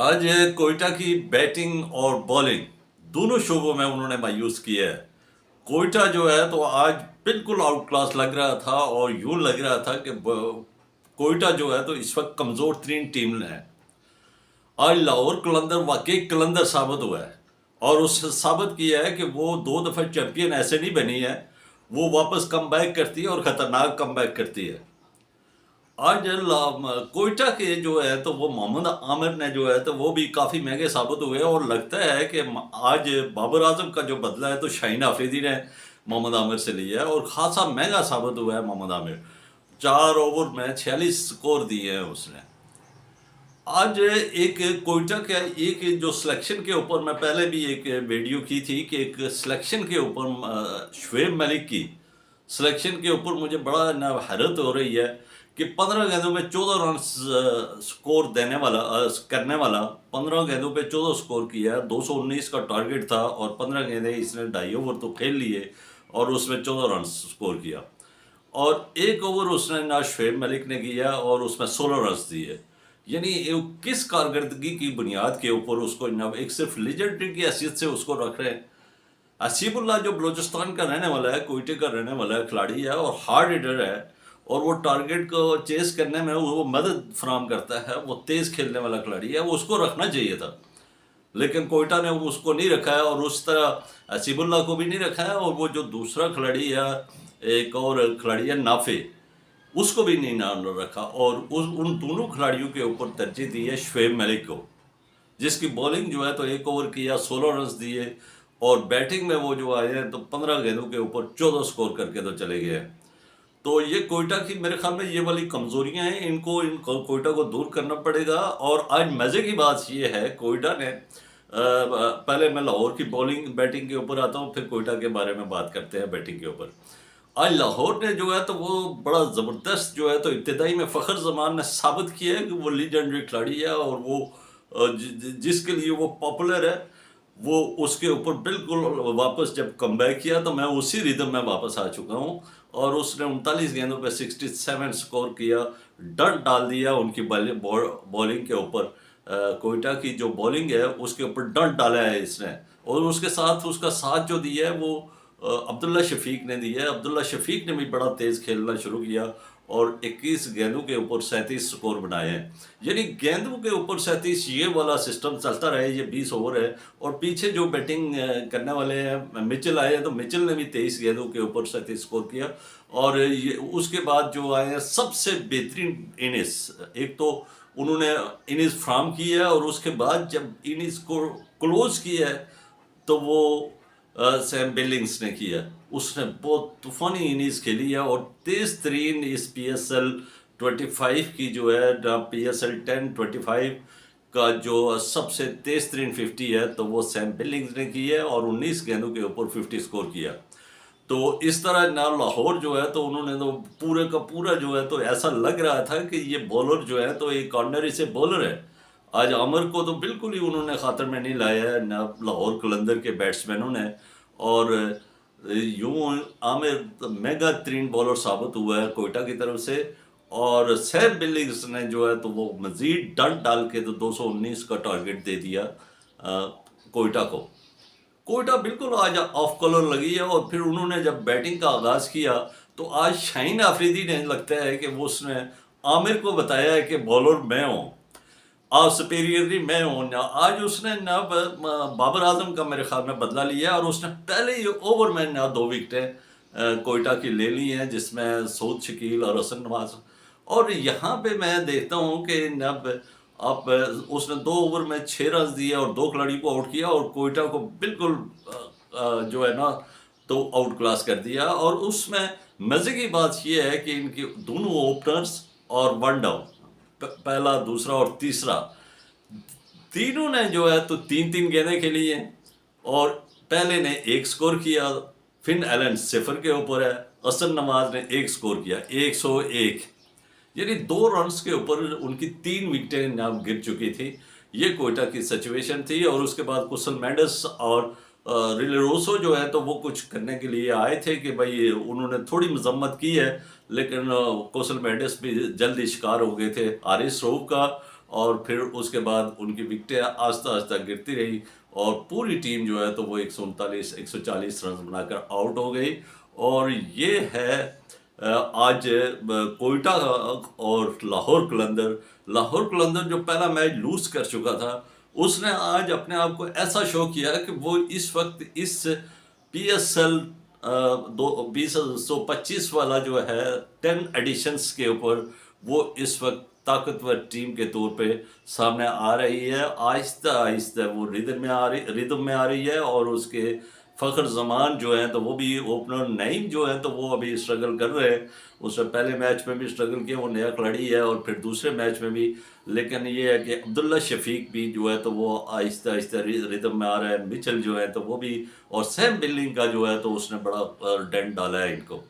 आज कोयटा की बैटिंग और बॉलिंग दोनों शोबों में उन्होंने मायूस किया है। कोयटा जो है तो आज बिल्कुल आउट क्लास लग रहा था और यूं लग रहा था कि कोयटा जो है तो इस वक्त कमजोर तरीन टीम है। आज लाहौर कलंदर वाकई कलंदर साबित हुआ है और उसने साबित किया है कि वो 2 दफा चैंपियन ऐसे नहीं बनी है। वो वापस कम बैक करती है और खतरनाक कम बैक करती है। आज कोयटा के जो है तो वो मोहम्मद आमिर ने जो है तो वो भी काफ़ी महंगे साबित हुए और लगता है कि आज बाबर आजम का जो बदला है तो शाहीन आफरीदी ने मोहम्मद आमिर से लिया है और ख़ासा महंगा साबित हुआ है मोहम्मद आमिर। 4 ओवर में 46 स्कोर दिए हैं उसने। आज एक कोयटा का एक जो सिलेक्शन के ऊपर मैं पहले भी एक वीडियो की थी कि एक सिलेक्शन के ऊपर शुएब मलिक की सिलेक्शन के ऊपर मुझे बड़ा ना हैरत हो रही है कि 15 गेंदों में 14 रन स्कोर देने वाला करने वाला 15 गेंदों पे 14 स्कोर किया। 219 का टारगेट था और 15 गेंदें इसने 2.5 ओवर तो खेल लिए और उसमें 14 रन स्कोर किया। और 1 ओवर उसने ना शुएब मलिक ने किया और उसमें 16 रन दिए। यानी किस कारकर्दगी की बुनियाद के ऊपर उसको एक सिर्फ लेजेंडरी की हैसियत से उसको रख रहे हैं। हसीबुल्ला जो बलूचिस्तान का रहने वाला है, कोयटे का रहने वाला है, खिलाड़ी है और हार्ड हिटर है और वो टारगेट को चेस करने में वो मदद फराम करता है। वो तेज़ खेलने वाला खिलाड़ी है, वो उसको रखना चाहिए था, लेकिन कोयटा ने उसको नहीं रखा है और उस तरह हसीबुल्ला को भी नहीं रखा है। और वो जो दूसरा खिलाड़ी है, एक और खिलाड़ी है नाफे, उसको भी नहीं नाम रखा और उन दोनों खिलाड़ियों के ऊपर तरजीह दी है शुएब मलिक को, जिसकी बॉलिंग जो है तो 1 ओवर किया, 16 रन दिए और बैटिंग में वो जो आए हैं तो 15 गेंदों के ऊपर 14 स्कोर करके तो चले गए। तो ये कोयटा की मेरे ख्याल में ये वाली कमजोरियां हैं, इनको कोयटा को दूर करना पड़ेगा। और आज मजे की बात ये है, कोयटा ने पहले मैं लाहौर की बॉलिंग बैटिंग के ऊपर आता हूँ, फिर कोयटा के बारे में बात करते हैं बैटिंग के ऊपर। आज लाहौर ने जो है तो वो बड़ा ज़बरदस्त जो है तो इब्तदाई में फ़खर जमान ने साबित किया है कि वो लीजेंडरी खिलाड़ी है और वो जिसके लिए वो पॉपुलर है, वो उसके ऊपर बिल्कुल वापस जब कमबैक किया तो मैं उसी रिदम में वापस आ चुका हूँ। और उसने 39 गेंदों पे 67 स्कोर किया, डट डाल दिया उनकी बॉलिंग के ऊपर। कोयटा की जो बॉलिंग है उसके ऊपर डट डाला है इसने। और उसके साथ उसका साथ जो दिया है वो अब्दुल्ला शफीक ने दिया है। अब्दुल्ला शफीक ने भी बड़ा तेज़ खेलना शुरू किया और 21 गेंदों के ऊपर 37 स्कोर बनाए हैं। यानी गेंदों के ऊपर 37, ये वाला सिस्टम चलता रहे। ये 20 ओवर है और पीछे जो बैटिंग करने वाले हैं मिचेल आए हैं तो मिचेल ने भी 23 गेंदों के ऊपर 37 स्कोर किया। और ये उसके बाद जो आए हैं सबसे बेहतरीन इनिंग्स, एक तो उन्होंने इनिंग्स फ्राम की है और उसके बाद जब इनिंग्स को क्लोज किया है तो वो सैम बिलिंग्स ने किया। उसने बहुत तूफानी इनिंग्स खेली है और तेज़ तरीन इस PSL 25 की जो है PSL 10-25 का जो सबसे तेज़ तरीन 50 है तो वो सैम बिलिंग्स ने की है और 19 गेंदों के ऊपर 50 स्कोर किया। तो इस तरह ना लाहौर जो है तो उन्होंने तो पूरे का पूरा जो है तो ऐसा लग रहा था कि ये बॉलर जो है तो एक ऑर्डिनरी से बॉलर है। आज आमिर को तो बिल्कुल ही उन्होंने खातर में नहीं लाया है ना लाहौर कलंदर के बैट्समैनों ने। और यूं आमिर मेगा तरीन बॉलर साबित हुआ है कोयटा की तरफ से। और सैम बिलिंग्स ने जो है तो वो मजीद डंड डाल के तो 219 का टारगेट दे दिया कोयटा को। कोयटा बिल्कुल आज ऑफ कलर लगी है और फिर उन्होंने जब बैटिंग का आगाज किया तो आज शाहीन आफरीदी ने लगता है कि वो उसने आमिर को बताया है कि बॉलर मैं हूँ, आज सुपेरियरली मैं हूँ ना। आज उसने ना बाबर आजम का मेरे ख्याल में बदला लिया और उसने पहले ही ओवर में ना 2 विकेटें कोयटा की ले ली हैं, जिसमें सऊद शकील और हसन नवाज। और यहाँ पे मैं देखता हूँ कि नब अब उसने 2 ओवर में 6 रन दिए और 2 खिलाड़ी को आउट किया और कोयटा को बिल्कुल जो है ना तो आउट क्लास कर दिया। और उसमें मज़े की बात यह है कि इनके दोनों ओपनर्स और वन डाउन, पहला, दूसरा और तीसरा, तीनों ने जो है तो 3-3 गेंदें खेली हैं। और पहले ने 1 स्कोर किया, फिन एलन 0 के ऊपर है, हसन नवाज ने 1 स्कोर किया, 101। यानी 2 रन्स के ऊपर उनकी 3 विकेटें नाम गिर चुकी थी। ये कोयटा की सिचुएशन थी। और उसके बाद कुसल मेंडिस और रिलेरोसो जो है तो वो कुछ करने के लिए आए थे कि भाई उन्होंने थोड़ी मजम्मत की है, लेकिन कुसल मेंडिस भी जल्दी शिकार हो गए थे हारिस रऊफ का। और फिर उसके बाद उनकी विकेटें आस्ता आस्ता गिरती रही और पूरी टीम जो है तो वो 139 रन बनाकर आउट हो गई। और ये है आज कोयटा और लाहौर कलंदर जो पहला मैच लूज कर चुका था, उसने आज अपने आप को ऐसा शो किया कि वो इस वक्त इस PSL दो 2025 वाला जो है 10 एडिशंस के ऊपर वो इस वक्त ताकतवर टीम के तौर पे सामने आ रही है। आहिस्ता आहिस्ता वो रिदम में आ रही है और उसके फ़खर जमान जो है तो वो भी ओपनर नईम जो है तो वो अभी स्ट्रगल कर रहे हैं। उसने पहले मैच में भी स्ट्रगल किया, वो नया खिलाड़ी है, और फिर दूसरे मैच में भी। लेकिन ये है कि अब्दुल्ला शफीक भी जो है तो वो आहिस्ता आहिस्ता रिदम में आ रहा है। मिचल जो है तो वो भी, और सैम बिल्लिंग का जो है तो उसने बड़ा डेंट डाला है इनको।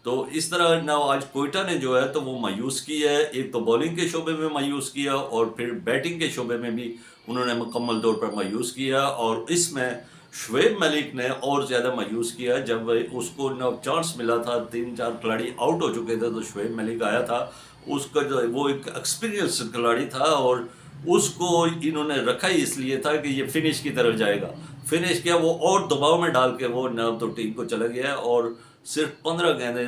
तो इस तरह ना आज कोयटा ने जो है तो वो मायूस की है। एक तो बॉलिंग के शोबे में मायूस किया और फिर बैटिंग के शोबे में भी उन्होंने मुकम्मल तौर पर मायूस किया। और इसमें शुएब मलिक ने और ज़्यादा मायूस किया। जब उसको ना चांस मिला था, 3-4 खिलाड़ी आउट हो चुके थे, तो शुएब मलिक आया था। उसका जो वो एक एक्सपीरियंस खिलाड़ी था और उसको इन्होंने रखा ही इसलिए था कि ये फिनिश की तरफ जाएगा। फिनिश किया वो और दबाव में डाल के वो ना तो टीम को चला गया और सिर्फ 15 गेंदे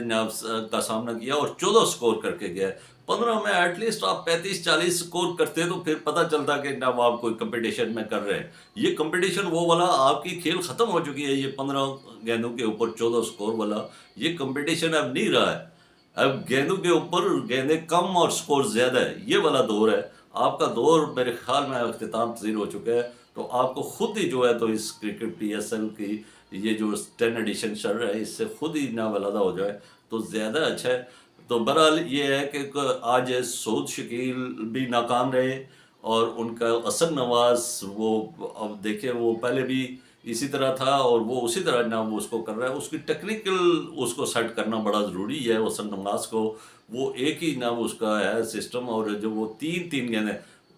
का सामना किया और 14 स्कोर करके गया। 15 में एटलीस्ट आप 35-40 स्कोर करते तो फिर पता चलता कि ना आप कोई कंपटीशन में कर रहे हैं। ये कंपटीशन वो वाला आपकी खेल खत्म हो चुकी है। ये 15 गेंदों के ऊपर 14 स्कोर वाला ये कंपटीशन अब नहीं रहा है। अब गेंदों के ऊपर गेंदें कम और स्कोर ज्यादा है, ये वाला दौर है। आपका दौर मेरे ख्याल में अख्तिताम पजीर हो चुका है। तो आपको खुद ही जो है तो इस क्रिकेट PSL की ये जो 10 एडिशन चल रहा है इससे खुद ही ना वलादा हो जाए तो ज़्यादा अच्छा है। तो बहरहाल ये है कि आज सऊद शकील भी नाकाम रहे और उनका हसन नवाज वो, अब देखिए वो पहले भी इसी तरह था और वो उसी तरह ना वो उसको कर रहा है। उसकी टेक्निकल उसको सेट करना बड़ा ज़रूरी है हसन नवाज को। वो एक ही ना उसका है सिस्टम, और जो वो तीन तीन गेंदें,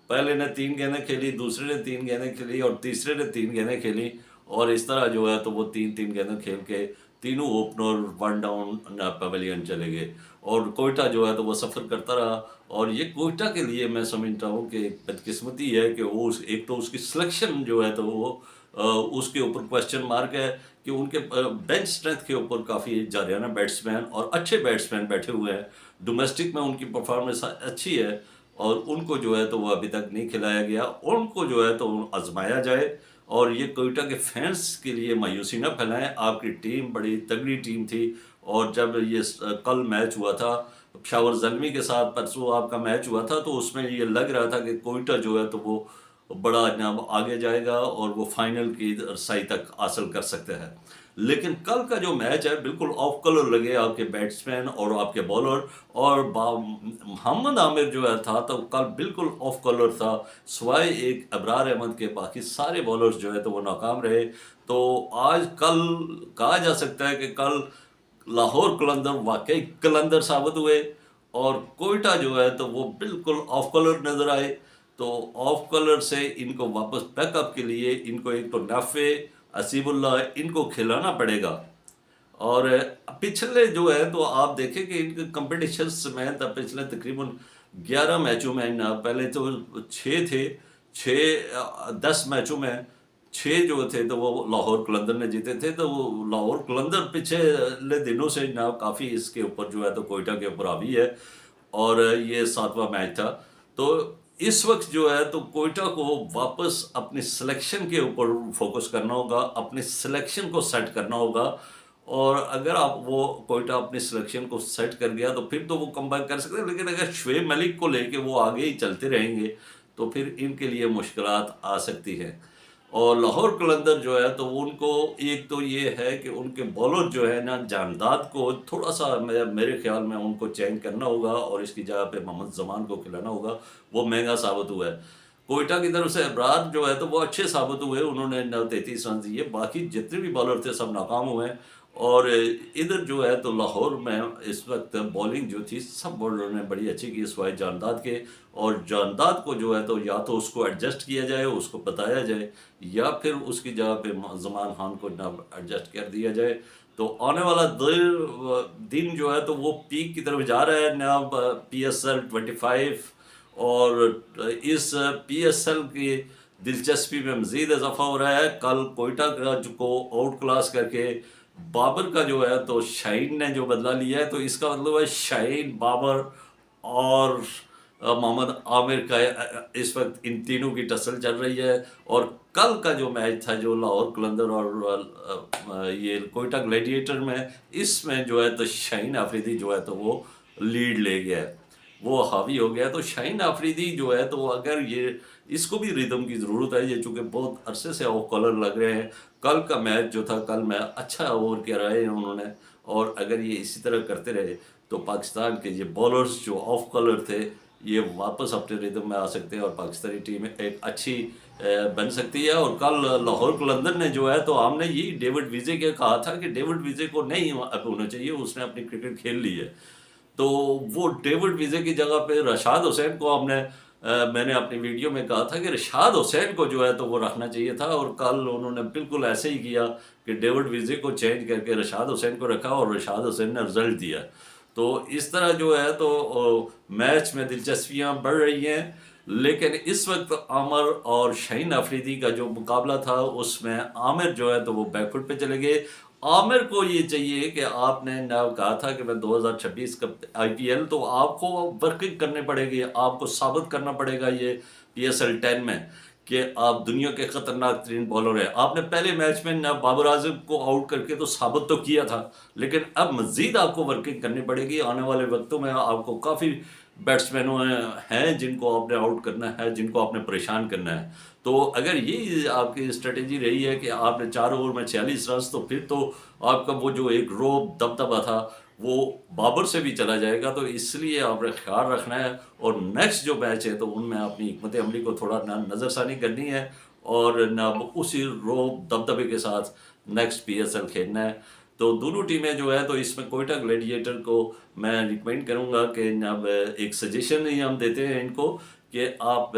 पहले ने 3 गेंदें खेली, दूसरे ने 3 गेंदें खेली और तीसरे ने 3 गेंदें खेली, और इस तरह जो है तो वो 3-3 गेंदें खेल के तीनों ओपनर वन डाउन पवेलियन चले गए और कोयटा जो है तो वो सफ़र करता रहा। और ये कोयटा के लिए मैं समझता हूँ कि बदकिस्मती है कि वो एक तो उसकी सिलेक्शन जो है तो वो उसके ऊपर क्वेश्चन मार्क है कि उनके बेंच स्ट्रेंथ के ऊपर काफ़ी जारियाना बैट्समैन और अच्छे बैट्समैन बैठे हुए हैं। डोमेस्टिक में उनकी परफॉर्मेंस अच्छी है और उनको जो है तो वो अभी तक नहीं खिलाया गया। उनको जो है तो आजमाया जाए। और ये कोयटा के फैंस के लिए मायूसी ना फैलाएं। आपकी टीम बड़ी तगड़ी टीम थी और जब ये कल मैच हुआ था पेशावर ज़ल्मी के साथ, परसों आपका मैच हुआ था, तो उसमें ये लग रहा था कि कोयटा जो है तो वो बड़ा नाम आगे जाएगा और वो फाइनल की रसाई तक हासिल कर सकते हैं। लेकिन कल का जो मैच है बिल्कुल ऑफ कलर लगे आपके बैट्समैन और आपके बॉलर। और मोहम्मद आमिर जो है था तो कल बिल्कुल ऑफ कलर था, सिवाय एक अबरार अहमद के बाकी सारे बॉलर्स जो है तो वो नाकाम रहे। तो आज कल कहा जा सकता है कि कल लाहौर कलंदर वाकई कलंदर साबित हुए और कोयटा जो है तो वो बिल्कुल ऑफ कलर नज़र आए। तो ऑफ कलर से इनको वापस बैकअप के लिए इनको एक तो नाफे असीबुल्ला इनको खिलाना पड़ेगा। और पिछले जो है तो आप देखें कि इनके कंपटीशंस में तब पिछले तकरीबन 11 मैचों में ना, पहले तो 6 थे, 10 मैचों में 6 जो थे तो वो लाहौर कलंदर ने जीते थे। तो वो लाहौर कलंदर पिछले दिनों से ना काफ़ी इसके ऊपर जो है तो कोयटा के ऊपर हावी है और ये 7वां मैच था। तो इस वक्त जो है तो कोयटा को वापस अपनी सिलेक्शन के ऊपर फोकस करना होगा, अपनी सिलेक्शन को सेट करना होगा। और अगर आप वो कोयटा अपनी सिलेक्शन को सेट कर गया तो फिर तो वो कमबैक कर सकते हैं। लेकिन अगर शुएब मलिक को लेके वो आगे ही चलते रहेंगे तो फिर इनके लिए मुश्किलात आ सकती हैं। और लाहौर कलंदर जो है तो उनको एक तो ये है कि उनके बॉलर जो है ना जानदाद को थोड़ा सा मेरे ख्याल में उनको चेंज करना होगा और इसकी जगह पे मोहम्मद जमान को खिलाना होगा। वो महंगा साबित हुआ है। कोयटा की तरफ से अबरार जो है तो वो अच्छे साबित हुए, उन्होंने 33 रन दिए, बाकी जितने भी बॉलर थे सब नाकाम हुए हैं। और इधर जो है तो लाहौर में इस वक्त बॉलिंग जो थी सब बॉलरों ने बड़ी अच्छी की सिवाय जानदाद के। और जानदाद को जो है तो या तो उसको एडजस्ट किया जाए, उसको बताया जाए, या फिर उसकी जगह पे जमान खान को ना एडजस्ट कर दिया जाए। तो आने वाला दिन जो है तो वो पीक की तरफ जा रहा है ना PSL 25। और इस PSL की दिलचस्पी में मज़ीद इजाफा हो रहा है। कल कोयटा का को आउट क्लास करके बाबर का जो है तो शाहीन ने जो बदला लिया है, तो इसका मतलब है शाहीन, बाबर और मोहम्मद आमिर का इस वक्त इन तीनों की टसल चल रही है। और कल का जो मैच था जो लाहौर कलंदर और ये कोयटा ग्लैडिएटर में, इसमें जो है तो शाहीन आफरीदी जो है तो वो लीड ले गया है, वो हावी हो गया। तो शाहीन आफरीदी जो है तो अगर ये इसको भी रिदम की ज़रूरत है, ये चूँकि बहुत अरसे से ऑफ कलर लग रहे हैं। कल का मैच जो था, कल में अच्छा ओवर किया रहे हैं उन्होंने, और अगर ये इसी तरह करते रहे तो पाकिस्तान के ये बॉलर्स जो ऑफ कलर थे ये वापस अपने रिदम में आ सकते हैं और पाकिस्तानी टीम एक अच्छी बन सकती है। और कल लाहौर कलंदर ने जो है तो हमने यही डेविड विजे के कहा था कि डेविड विजे को नहीं अब होना चाहिए, उसने अपनी क्रिकेट खेल ली है। तो वो डेविड विजे की जगह पे रशाद हुसैन को मैंने अपनी वीडियो में कहा था कि रशाद हुसैन को जो है तो वो रखना चाहिए था, और कल उन्होंने बिल्कुल ऐसे ही किया कि डेविड विजे को चेंज करके रशाद हुसैन को रखा और रशाद हुसैन ने रिजल्ट दिया। तो इस तरह जो है तो मैच में दिलचस्पियां बढ़ रही हैं। लेकिन इस वक्त आमिर और शाहीन अफरीदी का जो मुकाबला था उसमें आमिर जो है तो वो बैकफुट पे चले गए। आमिर को ये चाहिए कि आपने ना कहा था कि मैं 2026 का IPL, तो आपको वर्किंग करनी पड़ेगी, आपको साबित करना पड़ेगा ये PSL 10 में कि आप दुनिया के खतरनाक तरीन बॉलर हैं। आपने पहले मैच में ना बाबर आजम को आउट करके तो साबित तो किया था, लेकिन अब मज़ीद आपको वर्किंग करनी पड़ेगी। आने वाले वक्तों में आपको काफ़ी बैट्समैनों हैं जिनको आपने आउट करना है, जिनको आपने परेशान करना है। तो अगर ये आपकी स्ट्रेटेजी रही है कि आपने 4 ओवर में 46 रन, तो फिर तो आपका वो जो एक रोब दबदबा था वो बाबर से भी चला जाएगा। तो इसलिए आपने ख्याल रखना है, और नेक्स्ट जो मैच है तो उनमें अपनी हिकमत अमली को थोड़ा ना नज़रसानी करनी है और ना उसी रोब दबदबे के साथ नेक्स्ट PSL खेलना है। तो दोनों टीमें जो है तो इसमें कोयटा ग्लैडिएटर को मैं रिकमेंड करूंगा कि अब एक सजेशन ही हम देते हैं इनको कि आप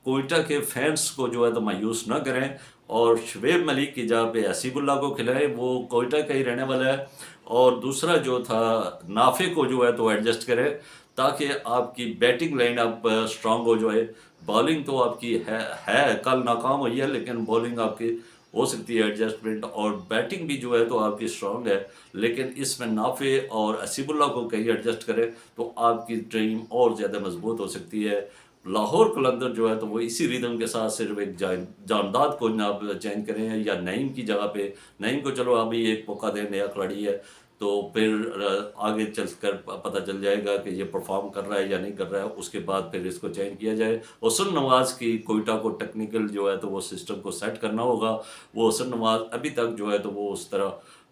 कोयटा के फैंस को जो है तो मायूस ना करें, और शुएब मलिक की जगह पे हसीबुल्ला को खिलाएं, वो कोयटा का ही रहने वाला है। और दूसरा जो था नाफे को जो है तो एडजस्ट करें, ताकि आपकी बैटिंग लाइन अप स्ट्रांग हो जाए। बॉलिंग तो आपकी है कल नाकाम हुई है, लेकिन बॉलिंग आपकी हो सकती है एडजस्टमेंट, और बैटिंग भी जो है तो आपकी स्ट्रांग है। लेकिन इसमें नाफे और हसीबुल्ला को कहीं एडजस्ट करें तो आपकी टीम और ज़्यादा मजबूत हो सकती है। लाहौर कलंदर जो है तो वो इसी रिदम के साथ सिर्फ एक जानदाद को ना चेंज करें, या नईम की जगह पे नईम को चलो अभी एक मौका दें, नया खिलाड़ी है, तो फिर आगे चल कर पता चल जाएगा कि ये परफॉर्म कर रहा है या नहीं कर रहा है, उसके बाद फिर इसको चेंज किया जाए। हुसन नवाज़ की कोयटा को टेक्निकल जो है तो वो सिस्टम को सेट करना होगा। वो हुसन नवाज़ अभी तक जो है तो वो उस तरह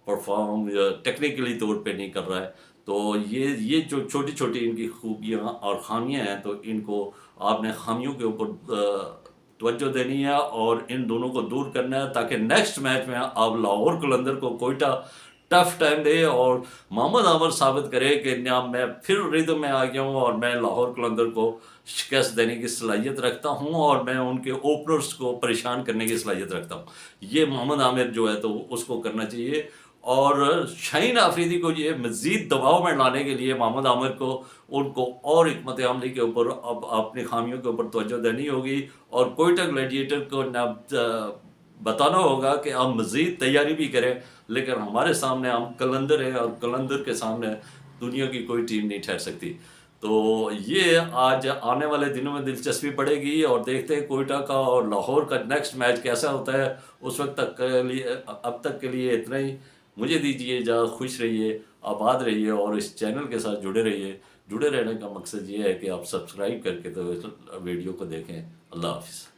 परफॉर्म टेक्निकली तौर पे नहीं कर रहा है। तो ये जो छोटी छोटी इनकी खूबियाँ और ख़ामियाँ हैं, तो इनको आपने खामियों के ऊपर तवज्जो देनी है और इन दोनों को दूर करना है, ताकि नेक्स्ट मैच में आप लाहौर कलंदर को कोयटा टफ टाइम दे और मोहम्मद आमिर साबित करे कि ना मैं फिर रिदम में आ गया हूँ और मैं लाहौर कलंदर को शिकस्त देने की सलाहियत रखता हूँ और मैं उनके ओपनर्स को परेशान करने की सलाहियत रखता हूँ। ये मोहम्मद आमिर जो है तो उसको करना चाहिए। और शाहीन आफरीदी को ये मज़ीद दबाव में लाने के लिए मोहम्मद आमिर को उनको और हिकमत अमली के ऊपर अब अपनी खामियों के ऊपर तवज्जो देनी होगी, और कोयटा ग्लैडिएटर को ना बताना होगा कि आप मज़ीद तैयारी भी करें, लेकिन हमारे सामने हम कलंदर हैं और कलंदर के सामने दुनिया की कोई टीम नहीं ठहर सकती। तो ये आज आने वाले दिनों में दिलचस्पी पड़ेगी, और देखते हैं कोयटा का और लाहौर का नेक्स्ट मैच कैसा होता है। उस वक्त तक के लिए अब तक के लिए इतना ही। मुझे दीजिए इजाज़त, खुश रहिए, आबाद रहिए और इस चैनल के साथ जुड़े रहिए। जुड़े रहने का मकसद ये है कि आप सब्सक्राइब करके तो वीडियो को देखें। अल्लाह हाफिज़।